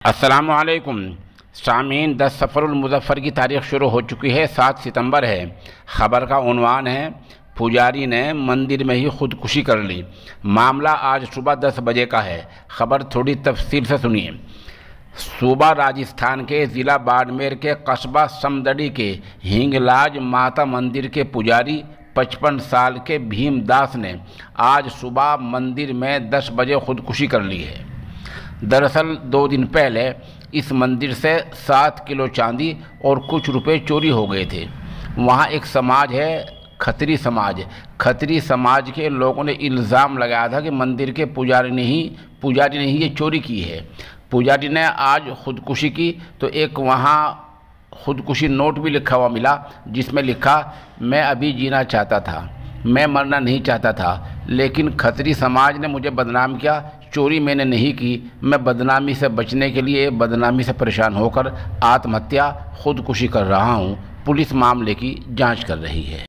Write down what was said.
अस्सलामुअलैकुम सामीन। 10 सफ़रुल मुज़फ़्फ़र की तारीख़ शुरू हो चुकी है। 7 सितंबर है। ख़बर का उन्वान है, पुजारी ने मंदिर में ही ख़ुदकुशी कर ली। मामला आज सुबह 10 बजे का है। ख़बर थोड़ी तफसील से सुनिए। सूबा राजस्थान के ज़िला बाड़मेर के कस्बा समदड़ी के हिंगलाज माता मंदिर के पुजारी 55 साल के भीमदास ने आज सुबह मंदिर में 10 बजे ख़ुदकुशी कर ली है। दरअसल 2 दिन पहले इस मंदिर से 7 किलो चांदी और कुछ रुपए चोरी हो गए थे। वहाँ एक समाज है, खत्री समाज। खत्री समाज के लोगों ने इल्ज़ाम लगाया था कि मंदिर के पुजारी ने ही ये चोरी की है। पुजारी ने आज ख़ुदकुशी की तो एक वहाँ ख़ुदकुशी नोट भी लिखा हुआ मिला, जिसमें लिखा, मैं अभी जीना चाहता था, मैं मरना नहीं चाहता था, लेकिन खत्री समाज ने मुझे बदनाम किया। चोरी मैंने नहीं की, मैं बदनामी से बचने के लिए बदनामी से परेशान होकर आत्महत्या ख़ुदकुशी कर रहा हूँ। पुलिस मामले की जांच कर रही है।